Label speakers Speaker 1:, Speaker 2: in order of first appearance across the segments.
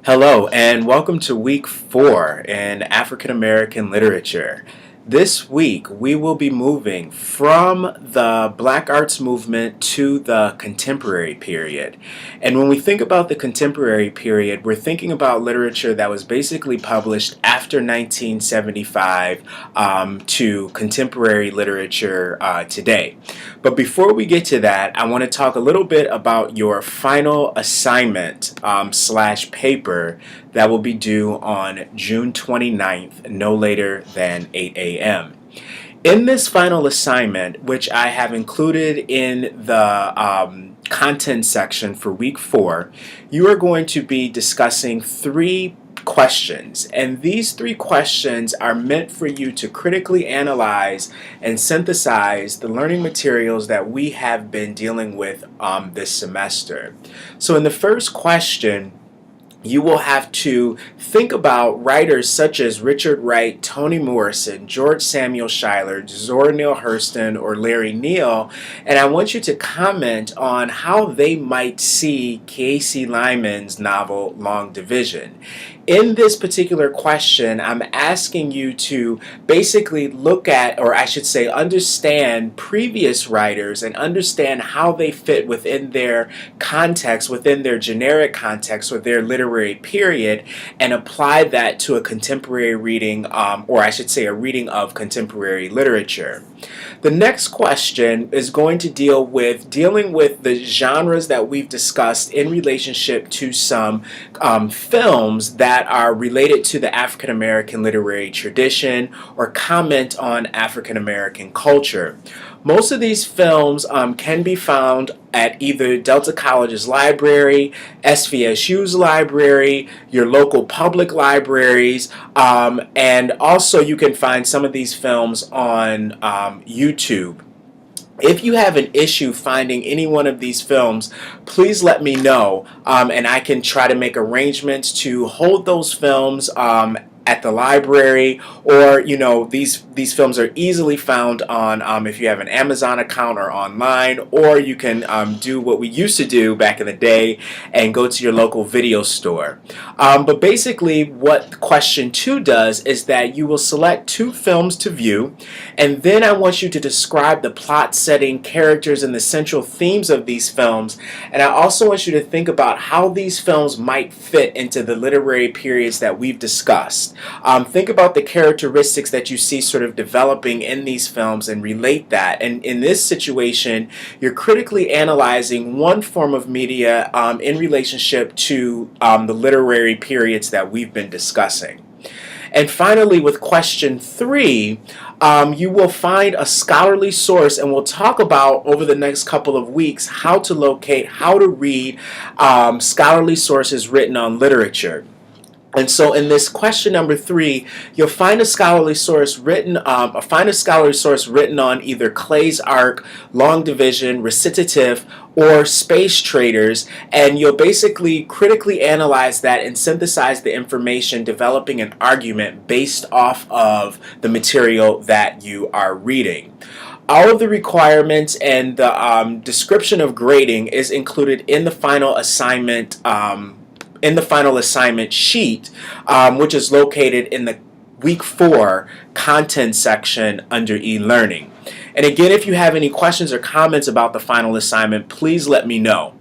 Speaker 1: Hello, and welcome to week 4 in African American literature. This week, we will be moving from the Black Arts movement to the contemporary period. And when we think about the contemporary period, we're thinking about literature that was basically published after 1975 to contemporary literature today. But before we get to that, I want to talk a little bit about your final assignment slash paper that will be due on June 29th, no later than 8 a.m. In this final assignment, which I have included in the content section for week 4, you are going to be discussing 3 questions, and these 3 questions are meant for you to critically analyze and synthesize the learning materials that we have been dealing with this semester. So in the first question, you will have to think about writers such as Richard Wright, Toni Morrison, George Samuel Schuyler, Zora Neale Hurston, or Larry Neal, and I want you to comment on how they might see Kiese Lyman's novel Long Division. In this particular question, I'm asking you to basically look at, or I should say, understand previous writers and understand how they fit within their context, within their generic context, or their literary period, and apply that to a contemporary reading, or I should say, a reading of contemporary literature. The next question is going to dealing with the genres that we've discussed in relationship to some films that are related to the African American literary tradition or comment on African American culture. Most of these films can be found at either Delta College's library, SVSU's library, your local public libraries, and also you can find some of these films on YouTube. If you have an issue finding any one of these films, please let me know, and I can try to make arrangements to hold those films at the library, or these films are easily found on if you have an Amazon account or online, or you can do what we used to do back in the day and go to your local video store. But basically what question 2 does is that you will select 2 films to view, and then I want you to describe the plot, setting, characters, and the central themes of these films, and I also want you to think about how these films might fit into the literary periods that we've discussed. Think about the characteristics that you see sort of developing in these films and relate that. And in this situation, you're critically analyzing one form of media in relationship to the literary periods that we've been discussing. And finally, with question 3, you will find a scholarly source, and we'll talk about over the next couple of weeks how to locate, how to read scholarly sources written on literature. And so in this question number 3, you'll find a scholarly source written on either Clay's Arc, Long Division, Recitative, or Space Traders, and you'll basically critically analyze that and synthesize the information, developing an argument based off of the material that you are reading. All of the requirements and the description of grading is included in the final assignment sheet, which is located in the week 4 content section under e-learning. And again, if you have any questions or comments about the final assignment, please let me know.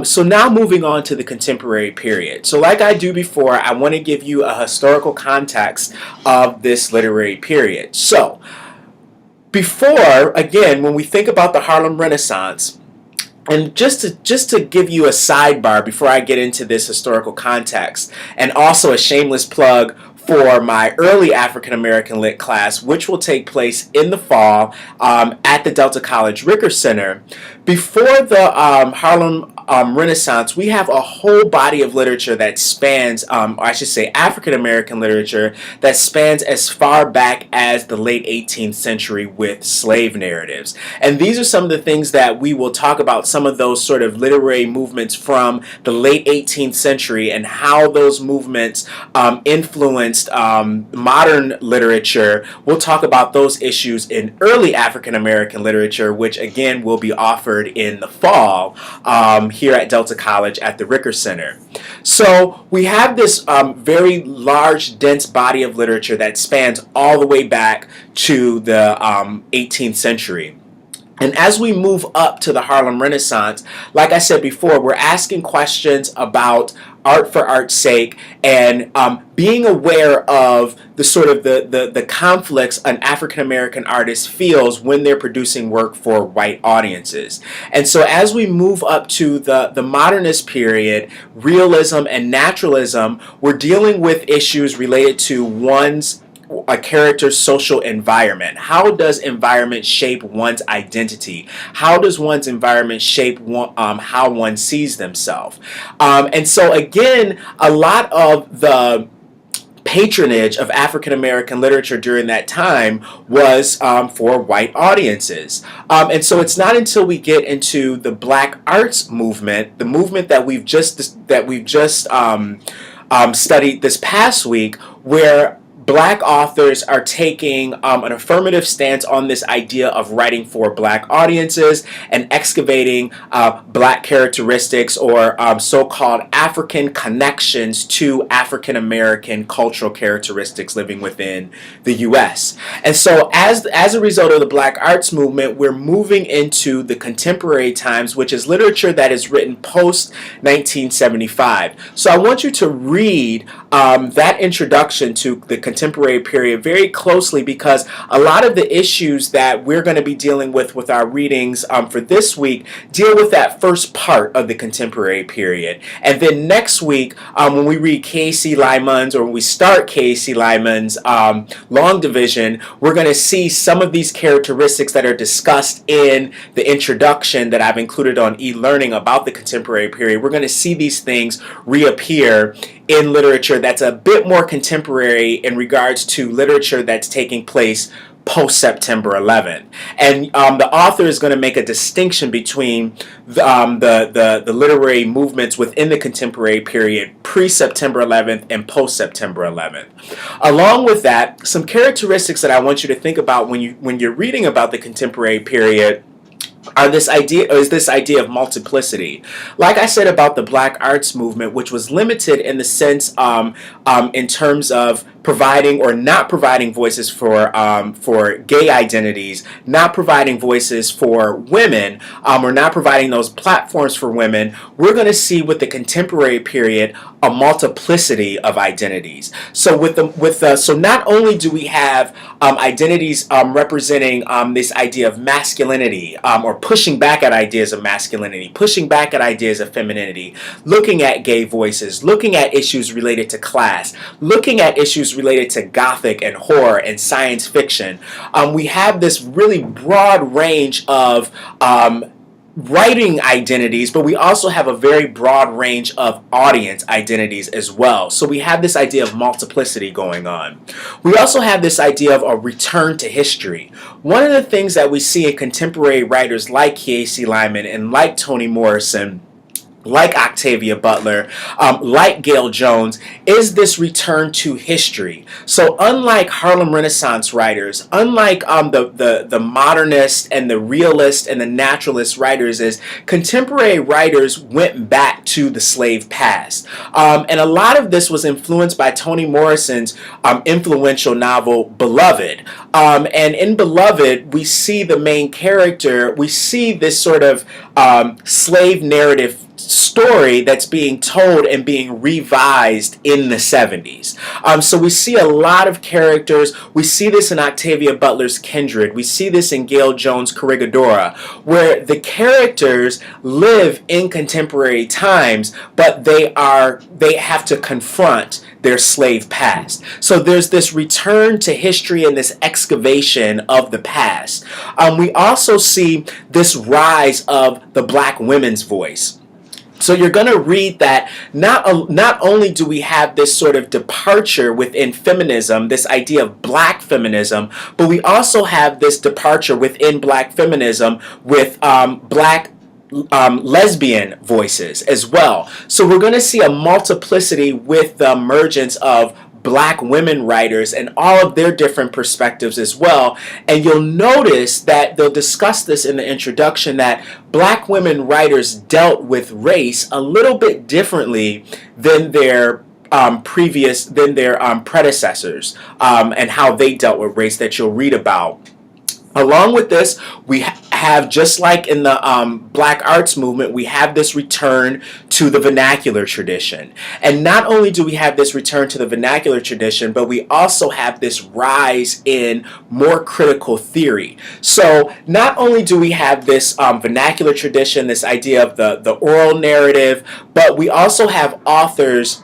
Speaker 1: So now moving on to the contemporary period. So like I do before, I want to give you a historical context of this literary period. So before, again, when we think about the Harlem Renaissance, and just to give you a sidebar before I get into this historical context, and also a shameless plug for my early African American Lit class, which will take place in the fall at the Delta College Ricker Center. Before the Harlem Renaissance, we have a whole body of literature that spans, or I should say African American literature, that spans as far back as the late 18th century with slave narratives. And these are some of the things that we will talk about, some of those sort of literary movements from the late 18th century and how those movements influenced modern literature. We'll talk about those issues in early African American literature, which again will be offered in the fall here at Delta College at the Ricker Center. So we have this very large, dense body of literature that spans all the way back to the 18th century. And as we move up to the Harlem Renaissance, like I said before, we're asking questions about art for art's sake and being aware of the sort of the conflicts an African American artist feels when they're producing work for white audiences. And so as we move up to the modernist period, realism and naturalism, we're dealing with issues related to a character's social environment. How does environment shape one's identity? How does one's environment shape how one sees themselves? And so again, a lot of the patronage of African American literature during that time was for white audiences. And so it's not until we get into the Black Arts movement, the movement that we've just studied this past week, where Black authors are taking an affirmative stance on this idea of writing for Black audiences and excavating Black characteristics or so-called African connections to African American cultural characteristics living within the U.S. And so as a result of the Black Arts movement, we're moving into the contemporary times, which is literature that is written post-1975. So I want you to read that introduction to the contemporary period very closely, because a lot of the issues that we're going to be dealing with our readings for this week deal with that first part of the contemporary period. And then next week, when we read K.C. Lyman's, or when we start K.C. Lyman's Long Division, we're going to see some of these characteristics that are discussed in the introduction that I've included on e-learning about the contemporary period. We're going to see these things reappear in literature that's a bit more contemporary in regards to literature that's taking place post-September 11th. And the author is going to make a distinction between the literary movements within the contemporary period, pre-September 11th and post-September 11th. Along with that, some characteristics that I want you to think about when you're reading about the contemporary period is this idea of multiplicity. Like I said about the Black Arts movement, which was limited in the sense in terms of providing or not providing voices for gay identities, not providing voices for women, or not providing those platforms for women, we're going to see with the contemporary period a multiplicity of identities. So so not only do we have identities representing this idea of masculinity, or pushing back at ideas of masculinity, pushing back at ideas of femininity, looking at gay voices, looking at issues related to class, looking at issues related to Gothic and horror and science fiction. We have this really broad range of writing identities, but we also have a very broad range of audience identities as well. So we have this idea of multiplicity going on. We also have this idea of a return to history. One of the things that we see in contemporary writers like K.C. Lyman and like Toni Morrison, like Octavia Butler, like Gayl Jones, is this return to history. So unlike Harlem Renaissance writers, unlike the modernist and the realist and the naturalist writers, is contemporary writers went back to the slave past. And a lot of this was influenced by Toni Morrison's influential novel Beloved. And in Beloved, we see the main character, we see this sort of slave narrative story that's being told and being revised in the 70s. So we see a lot of characters. We see this in Octavia Butler's Kindred. We see this in Gayl Jones' Corregidora, where the characters live in contemporary times, but they have to confront their slave past. So there's this return to history and this excavation of the past. We also see this rise of the Black women's voice. So you're going to read that not only do we have this sort of departure within feminism, this idea of Black feminism, but we also have this departure within Black feminism with Black lesbian voices as well. So we're going to see a multiplicity with the emergence of black women writers and all of their different perspectives as well. And you'll notice that they'll discuss this in the introduction, that black women writers dealt with race a little bit differently than their predecessors, and how they dealt with race, that you'll read about. Along with this, we have, just like in the Black Arts Movement, we have this return to the vernacular tradition. And not only do we have this return to the vernacular tradition, but we also have this rise in more critical theory. So not only do we have this vernacular tradition, this idea of the oral narrative, but we also have authors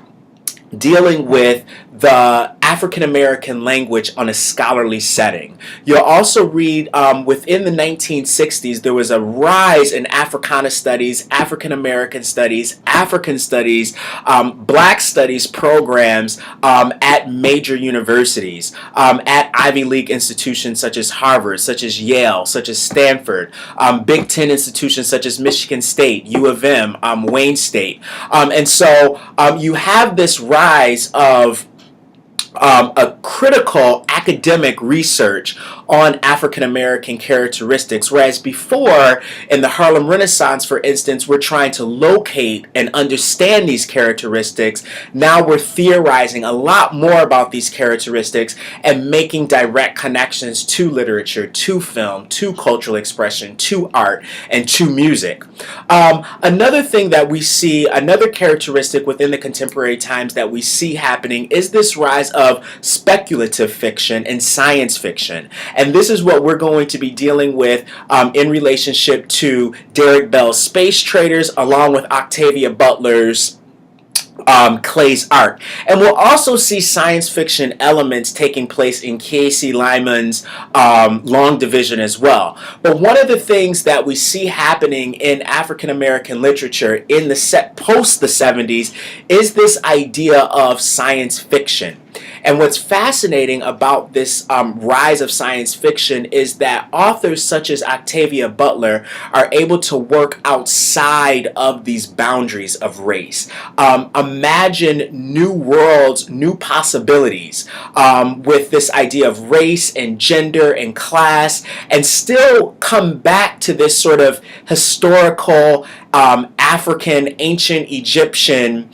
Speaker 1: dealing with the African American language on a scholarly setting. You'll also read within the 1960s, there was a rise in Africana studies, African American studies, African studies, black studies programs at major universities, at Ivy League institutions such as Harvard, such as Yale, such as Stanford, Big Ten institutions such as Michigan State, U of M, Wayne State. And so you have this rise of a critical academic research on African American characteristics, whereas before, in the Harlem Renaissance, for instance, we're trying to locate and understand these characteristics. Now we're theorizing a lot more about these characteristics and making direct connections to literature, to film, to cultural expression, to art, and to music. Another thing that we see, another characteristic within the contemporary times that we see happening, is this rise of speculative fiction and science fiction. And this is what we're going to be dealing with in relationship to Derek Bell's Space Traders, along with Octavia Butler's Clay's Ark. And we'll also see science fiction elements taking place in K.C. Lyman's Long Division as well. But one of the things that we see happening in African American literature in the post the 70s is this idea of science fiction. And what's fascinating about this rise of science fiction is that authors such as Octavia Butler are able to work outside of these boundaries of race. Imagine new worlds, new possibilities with this idea of race and gender and class, and still come back to this sort of historical African, ancient Egyptian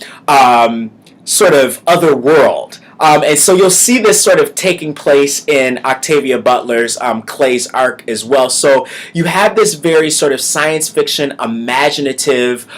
Speaker 1: sort of other world. And so you'll see this sort of taking place in Octavia Butler's Clay's Ark as well. So you have this very sort of science fiction, imaginative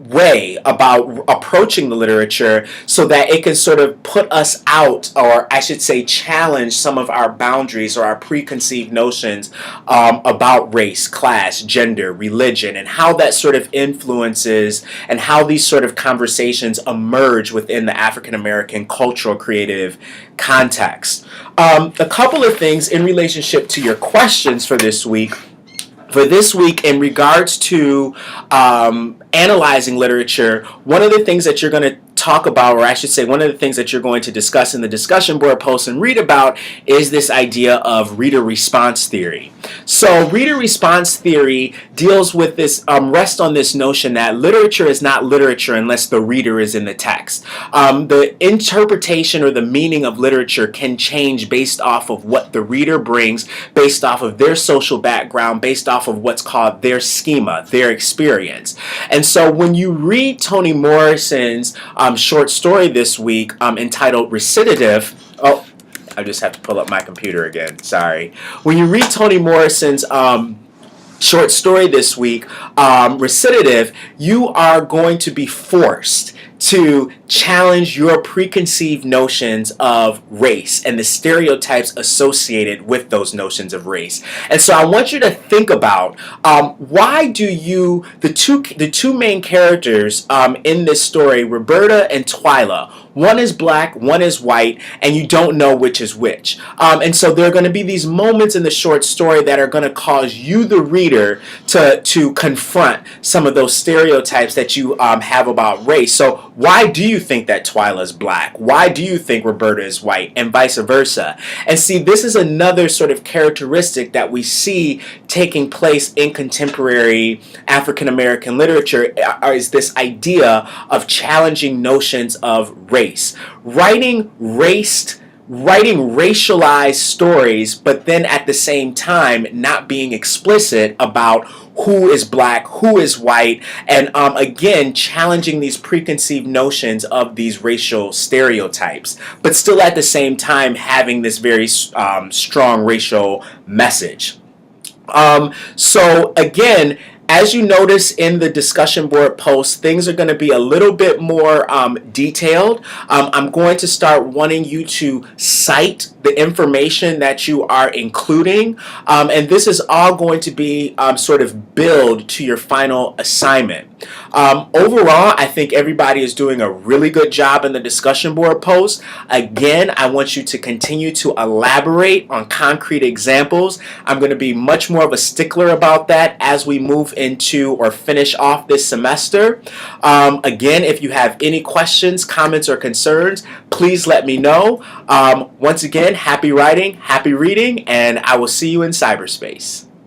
Speaker 1: way about approaching the literature, so that it can sort of put us out, or I should say challenge some of our boundaries or our preconceived notions about race, class, gender, religion, and how that sort of influences and how these sort of conversations emerge within the African American cultural creative context. A couple of things in relationship to your questions for this week. In regards to analyzing literature, one of the things that you're going to talk about, or I should say one of the things that you're going to discuss in the discussion board post and read about, is this idea of reader response theory. So reader response theory deals with this, rests on this notion that literature is not literature unless the reader is in the text. The interpretation or the meaning of literature can change based off of what the reader brings, based off of their social background, based off of what's called their schema, their experience. And so when you read Toni Morrison's short story this week entitled Recidive, I just have to pull up my computer again, sorry. When you read Toni Morrison's short story this week, Recidive, you are going to be forced to challenge your preconceived notions of race and the stereotypes associated with those notions of race. And so I want you to think about why do you, the two main characters in this story, Roberta and Twyla, one is black, one is white, and you don't know which is which. And so there are going to be these moments in the short story that are going to cause you, the reader, to confront some of those stereotypes that you have about race. So Why do you think that Twyla's black? Why do you think Roberta is white? And vice versa. And see, this is another sort of characteristic that we see taking place in contemporary African American literature, is this idea of challenging notions of race. Writing racialized stories, but then at the same time not being explicit about who is black, who is white, and again challenging these preconceived notions of these racial stereotypes, but still at the same time having this very strong racial message. So again, as you notice in the discussion board post, things are going to be a little bit more detailed. I'm going to start wanting you to cite the information that you are including, and this is all going to be sort of build to your final assignment. Overall, I think everybody is doing a really good job in the discussion board post. Again, I want you to continue to elaborate on concrete examples. I'm going to be much more of a stickler about that as we move into or finish off this semester. Again, if you have any questions, comments, or concerns, please let me know. Once again, happy writing, happy reading, and I will see you in cyberspace.